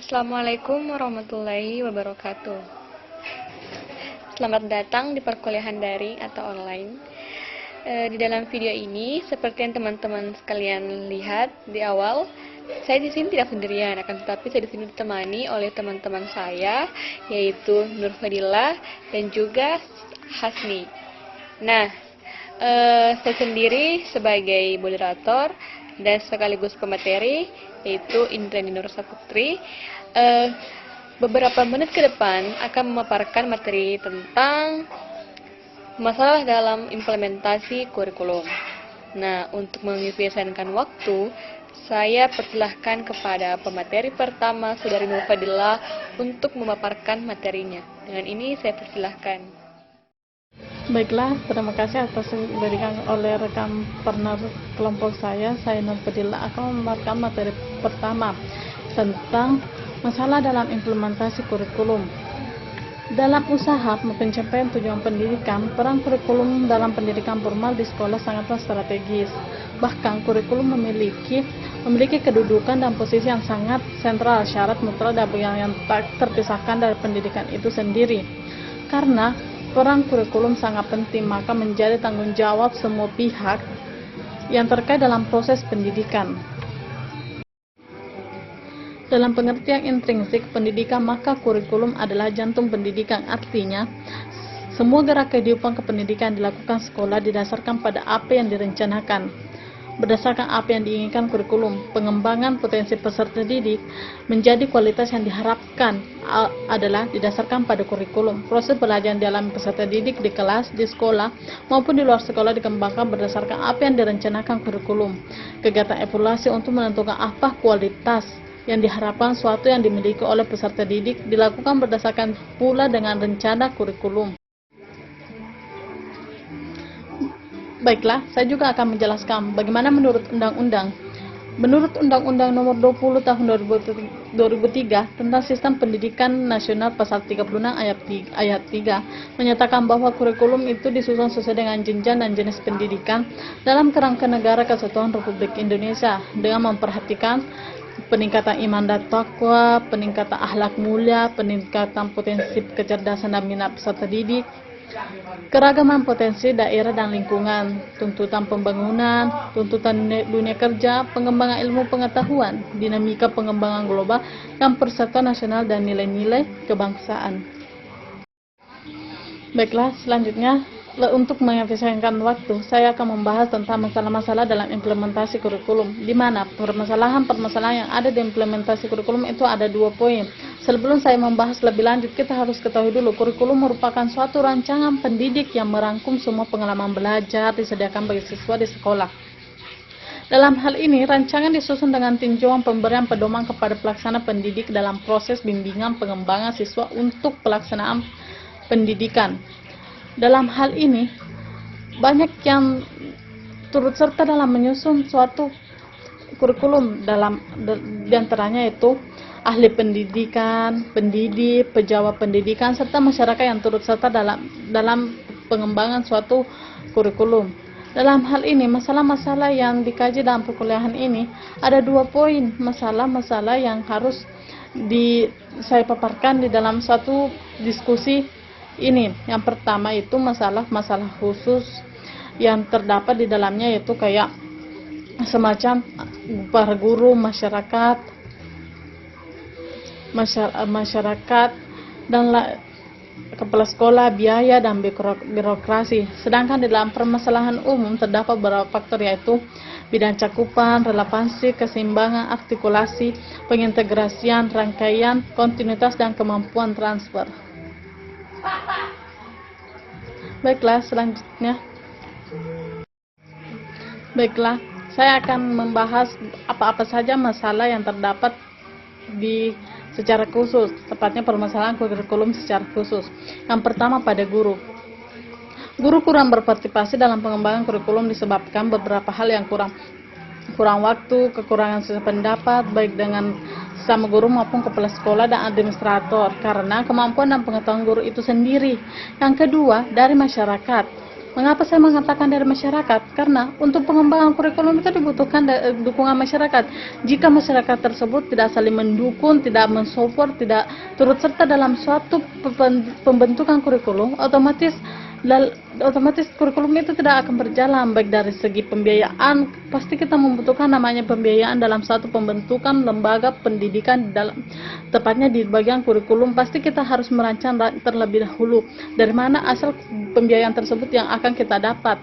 Assalamualaikum warahmatullahi wabarakatuh. Selamat datang di perkuliahan daring atau online. Di dalam video ini, seperti yang teman-teman sekalian lihat di awal, saya di sini tidak sendirian, akan tetapi saya di sini ditemani oleh teman-teman saya, yaitu Nur Fadila dan juga Hasni. Nah, saya sendiri sebagai moderator dan sekaligus pemateri, yaitu Indrani Nur Saputri. Beberapa menit ke depan akan memaparkan materi tentang masalah dalam implementasi kurikulum. Nah, untuk mengefisienkan waktu, saya persilahkan kepada pemateri pertama, Saudari Nur Fadila, untuk memaparkan materinya. Dengan ini saya persilahkan. Baiklah, terima kasih atas diberikan oleh rekan partner kelompok saya Nur Fadila akan memaparkan materi pertama tentang masalah dalam implementasi kurikulum. Dalam usaha pencapaian tujuan pendidikan, peran kurikulum dalam pendidikan formal di sekolah sangatlah strategis. Bahkan kurikulum memiliki kedudukan dan posisi yang sangat sentral, syarat mutlak yang tak terpisahkan dari pendidikan itu sendiri. Karena peran kurikulum sangat penting, maka menjadi tanggung jawab semua pihak yang terkait dalam proses pendidikan. Dalam pengertian intrinsik pendidikan, maka kurikulum adalah jantung pendidikan. Artinya, semua gerak kehidupan kependidikan dilakukan sekolah didasarkan pada apa yang direncanakan. Berdasarkan apa yang diinginkan kurikulum, pengembangan potensi peserta didik menjadi kualitas yang diharapkan adalah didasarkan pada kurikulum. Proses belajar yang dialami peserta didik di kelas, di sekolah, maupun di luar sekolah dikembangkan berdasarkan apa yang direncanakan kurikulum. Kegiatan evaluasi untuk menentukan apa kualitas yang diharapkan suatu yang dimiliki oleh peserta didik dilakukan berdasarkan pula dengan rencana kurikulum. Baiklah, saya juga akan menjelaskan bagaimana menurut undang-undang. Menurut Undang-Undang Nomor 20 Tahun 2003 tentang Sistem Pendidikan Nasional Pasal 36 ayat 3 menyatakan bahwa kurikulum itu disusun sesuai dengan jenjang dan jenis pendidikan dalam kerangka negara kesatuan Republik Indonesia dengan memperhatikan peningkatan iman dan takwa, peningkatan akhlak mulia, peningkatan potensi kecerdasan dan minat peserta didik, keragaman potensi daerah dan lingkungan, tuntutan pembangunan, tuntutan dunia kerja, pengembangan ilmu pengetahuan, dinamika pengembangan global, dan persatuan nasional dan nilai-nilai kebangsaan. Baiklah, selanjutnya untuk mengefisienkan waktu, saya akan membahas tentang masalah-masalah dalam implementasi kurikulum, di mana permasalahan yang ada di implementasi kurikulum itu ada 2 poin. Sebelum saya membahas lebih lanjut, kita harus ketahui dulu, kurikulum merupakan suatu rancangan pendidik yang merangkum semua pengalaman belajar disediakan bagi siswa di sekolah. Dalam hal ini, rancangan disusun dengan tinjauan pemberian pedoman kepada pelaksana pendidik dalam proses bimbingan pengembangan siswa untuk pelaksanaan pendidikan. Dalam hal ini, banyak yang turut serta dalam menyusun suatu kurikulum, di antaranya itu ahli pendidikan, pendidik, pejabat pendidikan, serta masyarakat yang turut serta dalam pengembangan suatu kurikulum. Dalam hal ini, masalah-masalah yang dikaji dalam perkuliahan ini ada 2 poin masalah-masalah yang harus saya paparkan di dalam suatu diskusi ini. Yang pertama itu masalah khusus yang terdapat di dalamnya, yaitu kayak semacam para guru, masyarakat dan kepala sekolah, biaya dan birokrasi. Sedangkan di dalam permasalahan umum terdapat beberapa faktor, yaitu bidang cakupan, relevansi, keseimbangan, artikulasi, pengintegrasian, rangkaian, kontinuitas, dan kemampuan transfer. Baiklah, selanjutnya. Baiklah, saya akan membahas apa-apa saja masalah yang terdapat secara khusus, tepatnya permasalahan kurikulum secara khusus. Yang pertama, pada guru. Guru kurang berpartisipasi dalam pengembangan kurikulum disebabkan beberapa hal yang kurang waktu, kekurangan pendapat, baik dengan sama guru maupun kepala sekolah dan administrator, karena kemampuan dan pengetahuan guru itu sendiri. Yang kedua, dari masyarakat. Mengapa saya mengatakan dari masyarakat? Karena untuk pengembangan kurikulum itu dibutuhkan dukungan masyarakat. Jika masyarakat tersebut tidak saling mendukung, tidak mensupport, tidak turut serta dalam suatu pembentukan kurikulum, otomatis kurikulum itu tidak akan berjalan. Baik dari segi pembiayaan, pasti kita membutuhkan namanya pembiayaan dalam satu pembentukan lembaga pendidikan, tepatnya di bagian kurikulum. Pasti kita harus merancang terlebih dahulu dari mana asal pembiayaan tersebut yang akan kita dapat,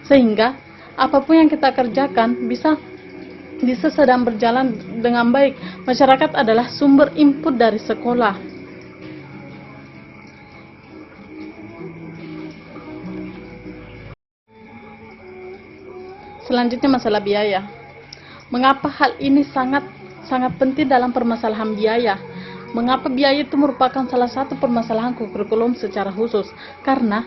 sehingga apapun yang kita kerjakan bisa sedang berjalan dengan baik. Masyarakat adalah sumber input dari sekolah. Selanjutnya masalah biaya. Mengapa hal ini sangat penting dalam permasalahan biaya? Mengapa biaya itu merupakan salah satu permasalahan kurikulum secara khusus? Karena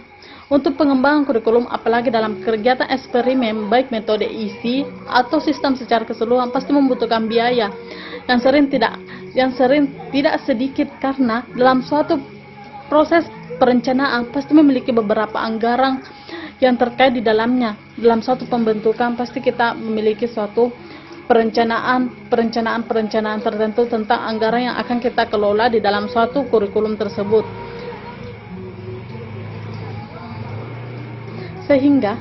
untuk pengembangan kurikulum, apalagi dalam kegiatan eksperimen, baik metode isi atau sistem secara keseluruhan, pasti membutuhkan biaya yang sering tidak sedikit, karena dalam suatu proses perencanaan pasti memiliki beberapa anggaran yang terkait di dalamnya. Dalam suatu pembentukan pasti kita memiliki suatu perencanaan tertentu tentang anggaran yang akan kita kelola di dalam suatu kurikulum tersebut, sehingga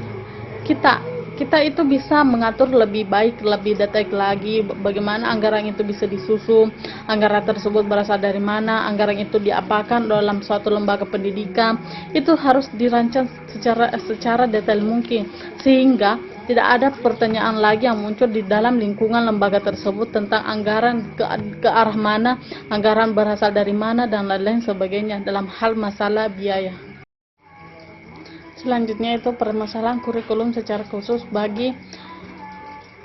kita itu bisa mengatur lebih baik, lebih detail lagi bagaimana anggaran itu bisa disusun, anggaran tersebut berasal dari mana, anggaran itu diapakan dalam suatu lembaga pendidikan. Itu harus dirancang secara detail mungkin, sehingga tidak ada pertanyaan lagi yang muncul di dalam lingkungan lembaga tersebut tentang anggaran ke arah mana, anggaran berasal dari mana, dan lain-lain sebagainya dalam hal masalah biaya. Selanjutnya itu permasalahan kurikulum secara khusus bagi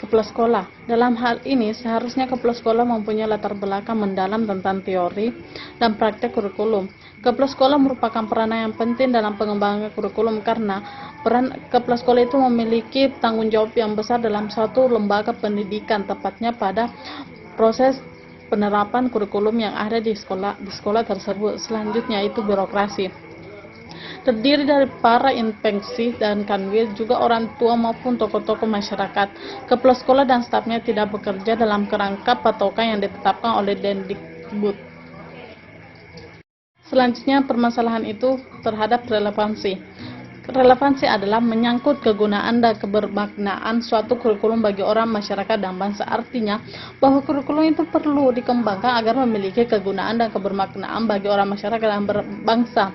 kepala sekolah. Dalam hal ini seharusnya kepala sekolah mempunyai latar belakang mendalam tentang teori dan praktek kurikulum. Kepala sekolah merupakan peranan yang penting dalam pengembangan kurikulum, karena peran kepala sekolah itu memiliki tanggung jawab yang besar dalam suatu lembaga pendidikan, tepatnya pada proses penerapan kurikulum yang ada di sekolah tersebut. Selanjutnya itu birokrasi. Terdiri dari para inspeksi dan kanwil, juga orang tua maupun tokoh-tokoh masyarakat. Kepala sekolah dan stafnya tidak bekerja dalam kerangka patokan yang ditetapkan oleh Dendikbud. Selanjutnya permasalahan itu terhadap relevansi. Relevansi adalah menyangkut kegunaan dan kebermaknaan suatu kurikulum bagi orang, masyarakat, dan bangsa. Artinya bahwa kurikulum itu perlu dikembangkan agar memiliki kegunaan dan kebermaknaan bagi orang, masyarakat, dan bangsa.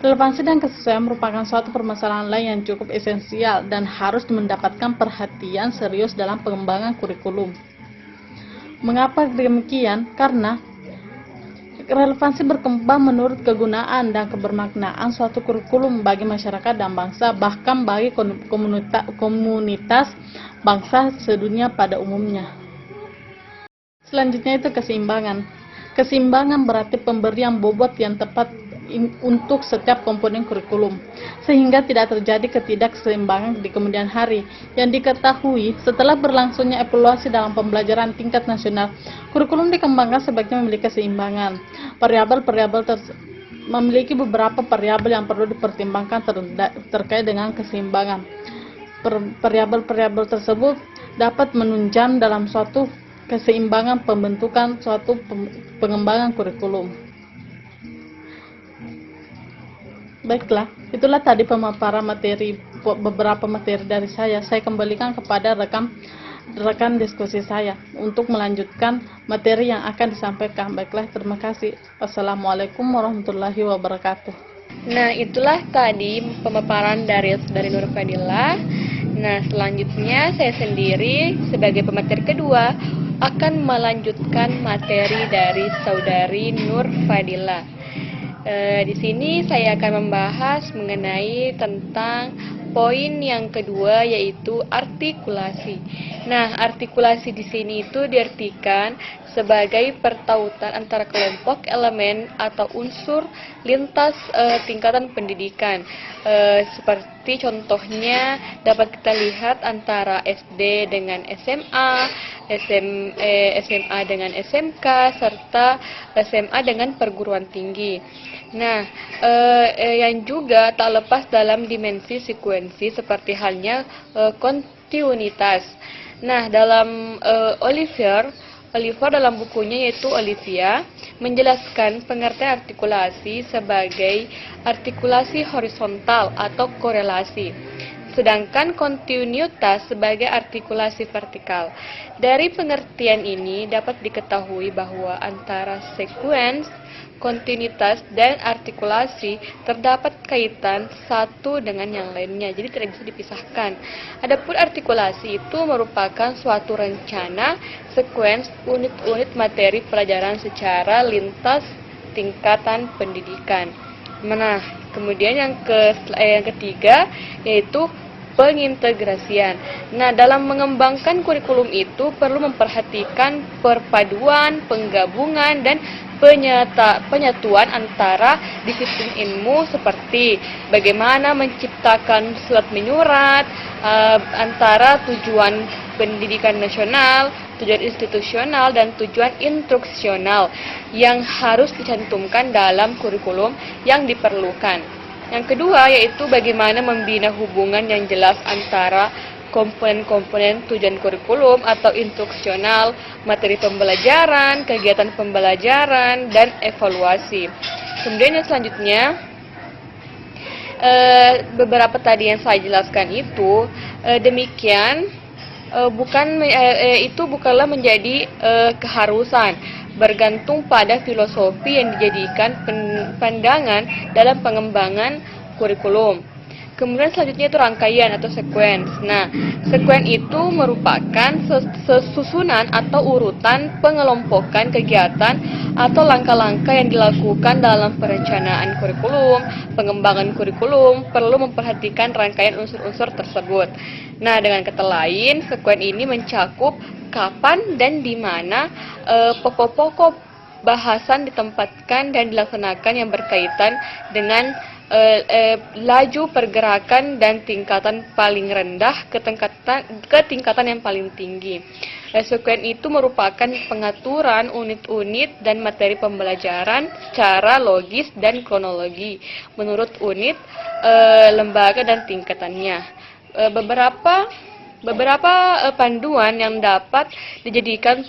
Relevansi dan kesesuaian merupakan suatu permasalahan lain yang cukup esensial dan harus mendapatkan perhatian serius dalam pengembangan kurikulum. Mengapa demikian? Karena relevansi berkembang menurut kegunaan dan kebermaknaan suatu kurikulum bagi masyarakat dan bangsa, bahkan bagi komunitas bangsa sedunia pada umumnya. Selanjutnya itu keseimbangan. Keseimbangan berarti pemberian bobot yang tepat untuk setiap komponen kurikulum, sehingga tidak terjadi ketidakseimbangan di kemudian hari. Yang diketahui setelah berlangsungnya evaluasi dalam pembelajaran tingkat nasional, kurikulum dikembangkan sebaiknya memiliki keseimbangan. Memiliki beberapa variabel yang perlu dipertimbangkan terkait dengan keseimbangan. Variabel tersebut dapat menunjang dalam suatu keseimbangan pembentukan suatu pengembangan kurikulum. Baiklah, itulah tadi pemaparan beberapa materi dari saya. Saya kembalikan kepada rekan diskusi saya untuk melanjutkan materi yang akan disampaikan. Baiklah, terima kasih. Wassalamualaikum warahmatullahi wabarakatuh. Nah, itulah tadi pemaparan dari Nur Fadila. Nah, selanjutnya saya sendiri sebagai pemateri kedua akan melanjutkan materi dari saudari Nur Fadila. Di sini saya akan membahas mengenai tentang poin yang kedua, yaitu artikulasi. Nah, artikulasi di sini itu diartikan sebagai pertautan antara kelompok elemen atau unsur lintas tingkatan pendidikan. Seperti contohnya dapat kita lihat antara SD dengan SMA, SMA dengan SMK, serta SMA dengan perguruan tinggi. Nah, yang juga tak lepas dalam dimensi sekuensi seperti halnya kontinuitas. Nah, dalam Oliver dalam bukunya yaitu Olivia menjelaskan pengertian artikulasi sebagai artikulasi horizontal atau korelasi, sedangkan kontinuitas sebagai artikulasi vertikal. Dari pengertian ini dapat diketahui bahwa antara sekuens, kontinuitas, dan artikulasi terdapat kaitan satu dengan yang lainnya, jadi tidak bisa dipisahkan. Adapun artikulasi itu merupakan suatu rencana sekuens unit-unit materi pelajaran secara lintas tingkatan pendidikan. Nah, kemudian yang ketiga yaitu pengintegrasian. Nah, dalam mengembangkan kurikulum itu perlu memperhatikan perpaduan, penggabungan, dan penyatuan antara disiplin ilmu seperti bagaimana menciptakan surat menyurat antara tujuan pendidikan nasional, tujuan institusional, dan tujuan instruksional yang harus dicantumkan dalam kurikulum yang diperlukan. Yang kedua yaitu bagaimana membina hubungan yang jelas antara komponen-komponen tujuan kurikulum atau instruksional, materi pembelajaran, kegiatan pembelajaran, dan evaluasi. Kemudian yang selanjutnya, beberapa tadi yang saya jelaskan itu demikian itu bukanlah menjadi keharusan, bergantung pada filosofi yang dijadikan pandangan dalam pengembangan kurikulum. Kemudian selanjutnya itu rangkaian atau sequence. Nah, sequence itu merupakan susunan atau urutan pengelompokan kegiatan atau langkah-langkah yang dilakukan dalam perencanaan kurikulum. Pengembangan kurikulum perlu memperhatikan rangkaian unsur-unsur tersebut. Nah, dengan kata lain, sequence ini mencakup kapan dan di mana pokok-pokok bahasan ditempatkan dan dilaksanakan yang berkaitan dengan laju pergerakan dan tingkatan paling rendah ke tingkatan yang paling tinggi. Sekuens itu merupakan pengaturan unit-unit dan materi pembelajaran secara logis dan kronologi menurut unit, lembaga, dan tingkatannya. Beberapa panduan yang dapat dijadikan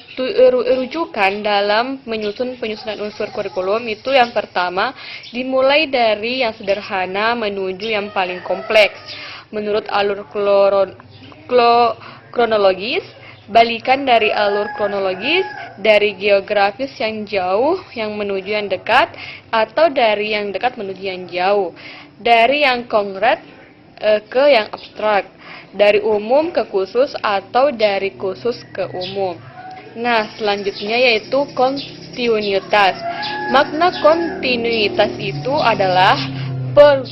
rujukan dalam penyusunan unsur kurikulum itu yang pertama, dimulai dari yang sederhana menuju yang paling kompleks. Menurut alur kronologis, balikan dari alur kronologis, dari geografis yang jauh yang menuju yang dekat, atau dari yang dekat menuju yang jauh, dari yang konkret ke yang abstrak, dari umum ke khusus atau dari khusus ke umum. Nah, selanjutnya yaitu kontinuitas. Makna kontinuitas itu adalah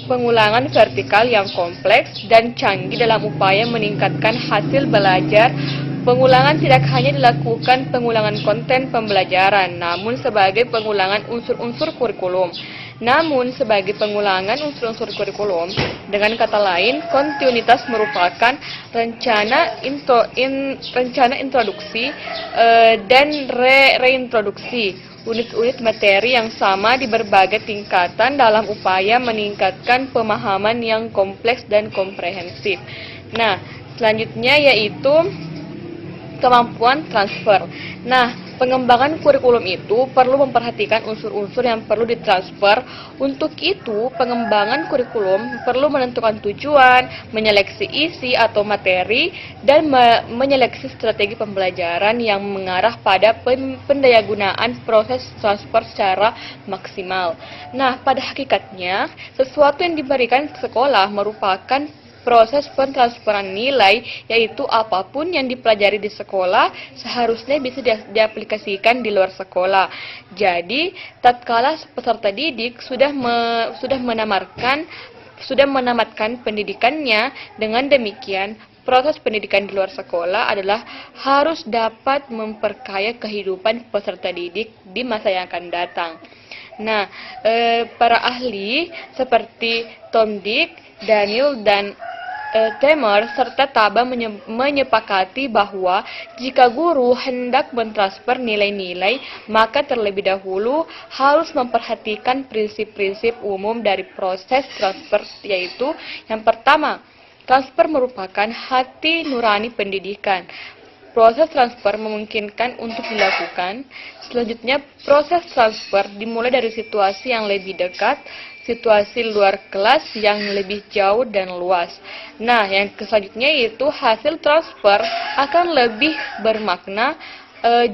pengulangan vertikal yang kompleks dan canggih dalam upaya meningkatkan hasil belajar. Pengulangan tidak hanya dilakukan pengulangan konten pembelajaran, namun sebagai pengulangan unsur-unsur kurikulum. Dengan kata lain, kontinuitas merupakan rencana introduksi dan reintroduksi unit-unit materi yang sama di berbagai tingkatan dalam upaya meningkatkan pemahaman yang kompleks dan komprehensif. Nah, selanjutnya yaitu kemampuan transfer. Nah, pengembangan kurikulum itu perlu memperhatikan unsur-unsur yang perlu ditransfer. Untuk itu, pengembangan kurikulum perlu menentukan tujuan, menyeleksi isi atau materi, dan menyeleksi strategi pembelajaran yang mengarah pada pendayagunaan proses transfer secara maksimal. Nah, pada hakikatnya, sesuatu yang diberikan ke sekolah merupakan proses pentransferan nilai, yaitu apapun yang dipelajari di sekolah seharusnya bisa diaplikasikan di luar sekolah. Jadi, tatkala peserta didik sudah menamatkan pendidikannya, dengan demikian proses pendidikan di luar sekolah adalah harus dapat memperkaya kehidupan peserta didik di masa yang akan datang. Nah, para ahli seperti Tom Dick, Daniel, dan Temer serta Taba menyepakati bahwa jika guru hendak mentransfer nilai-nilai, maka terlebih dahulu harus memperhatikan prinsip-prinsip umum dari proses transfer, yaitu yang pertama, transfer merupakan hati nurani pendidikan. Proses transfer memungkinkan untuk dilakukan. Selanjutnya, proses transfer dimulai dari situasi yang lebih dekat, situasi luar kelas yang lebih jauh dan luas. Nah, yang selanjutnya yaitu hasil transfer akan lebih bermakna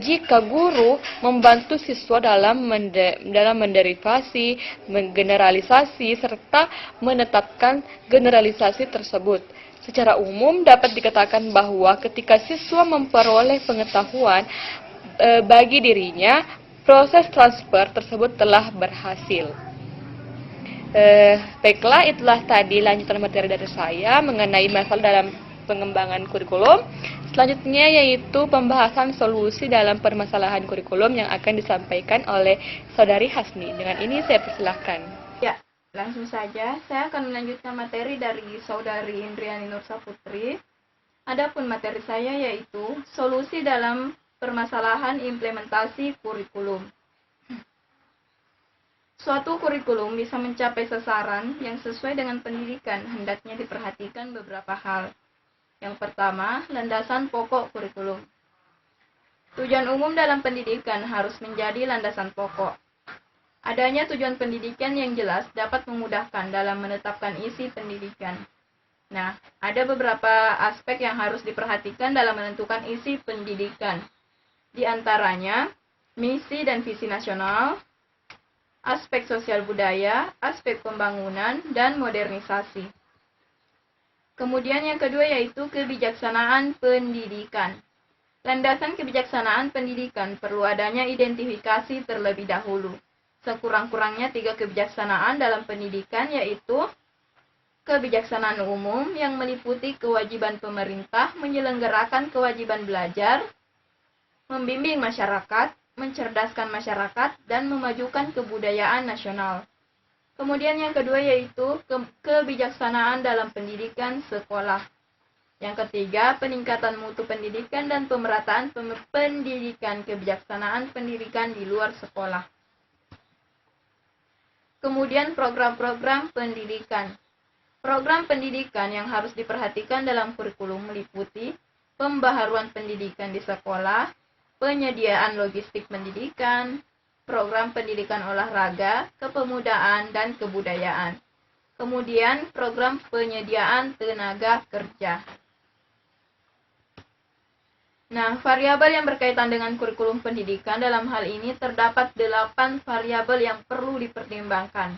jika guru membantu siswa dalam menderivasi, menggeneralisasi, serta menetapkan generalisasi tersebut. Secara umum dapat dikatakan bahwa ketika siswa memperoleh pengetahuan bagi dirinya, proses transfer tersebut telah berhasil. Baiklah, itulah tadi lanjutan materi dari saya mengenai masalah dalam pengembangan kurikulum. Selanjutnya yaitu pembahasan solusi dalam permasalahan kurikulum yang akan disampaikan oleh Saudari Hasni. Dengan ini saya persilahkan. Ya, langsung saja saya akan melanjutkan materi dari Saudari Indriani Nursaputri. Adapun materi saya yaitu solusi dalam permasalahan implementasi kurikulum. Suatu kurikulum bisa mencapai sasaran yang sesuai dengan pendidikan, hendaknya diperhatikan beberapa hal. Yang pertama, landasan pokok kurikulum. Tujuan umum dalam pendidikan harus menjadi landasan pokok. Adanya tujuan pendidikan yang jelas dapat memudahkan dalam menetapkan isi pendidikan. Nah, ada beberapa aspek yang harus diperhatikan dalam menentukan isi pendidikan. Di antaranya, misi dan visi nasional, aspek sosial budaya, aspek pembangunan, dan modernisasi. Kemudian yang kedua yaitu kebijaksanaan pendidikan. Landasan kebijaksanaan pendidikan perlu adanya identifikasi terlebih dahulu. Sekurang-kurangnya 3 kebijaksanaan dalam pendidikan yaitu kebijaksanaan umum yang meliputi kewajiban pemerintah menyelenggarakan kewajiban belajar, membimbing masyarakat, mencerdaskan masyarakat, dan memajukan kebudayaan nasional. Kemudian yang kedua yaitu kebijaksanaan dalam pendidikan sekolah. Yang ketiga, peningkatan mutu pendidikan dan pemerataan pendidikan kebijaksanaan pendidikan di luar sekolah. Kemudian program-program pendidikan. Program pendidikan yang harus diperhatikan dalam kurikulum meliputi pembaharuan pendidikan di sekolah, penyediaan logistik pendidikan, program pendidikan olahraga, kepemudaan, dan kebudayaan. Kemudian program penyediaan tenaga kerja. Nah, variabel yang berkaitan dengan kurikulum pendidikan dalam hal ini terdapat 8 variabel yang perlu dipertimbangkan.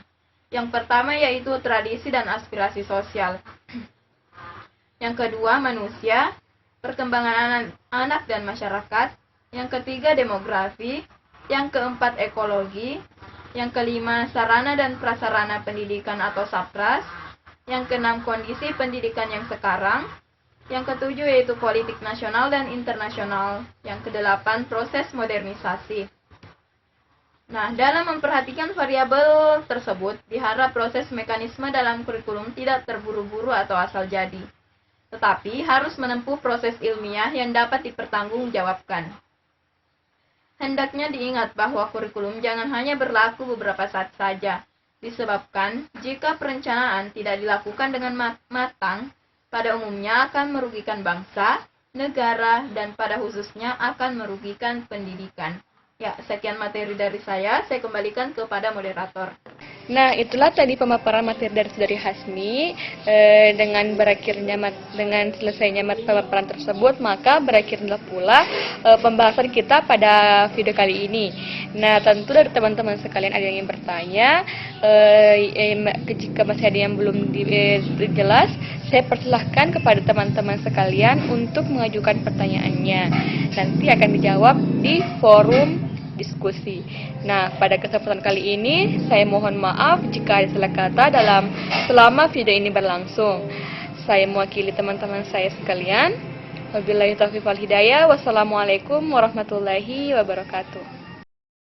Yang pertama yaitu tradisi dan aspirasi sosial. Yang kedua, manusia, perkembangan anak dan masyarakat. Yang ketiga, demografi. Yang keempat, ekologi. Yang kelima, sarana dan prasarana pendidikan atau SAPRAS. Yang keenam, kondisi pendidikan yang sekarang. Yang ketujuh yaitu politik nasional dan internasional. Yang kedelapan, proses modernisasi. Nah, dalam memperhatikan variabel tersebut, diharap proses mekanisme dalam kurikulum tidak terburu-buru atau asal jadi, tetapi harus menempuh proses ilmiah yang dapat dipertanggungjawabkan. Hendaknya diingat bahwa kurikulum jangan hanya berlaku beberapa saat saja, disebabkan jika perencanaan tidak dilakukan dengan matang, pada umumnya akan merugikan bangsa, negara, dan pada khususnya akan merugikan pendidikan. Ya, sekian materi dari saya kembalikan kepada moderator. Nah, itulah tadi pemaparan materi dari Saudari Hasni. Dengan selesainya pemaparan tersebut, maka berakhirlah pula pembahasan kita pada video kali ini. Nah, tentu dari teman-teman sekalian ada yang ingin bertanya. Jika masih ada yang belum jelas, saya persilahkan kepada teman-teman sekalian untuk mengajukan pertanyaannya. Nanti akan dijawab di forum diskusi. Nah, pada kesempatan kali ini, saya mohon maaf jika ada salah kata selama video ini berlangsung. Saya mewakili teman-teman saya sekalian. Wabillahi taufiq wal hidayah. Wassalamualaikum warahmatullahi wabarakatuh.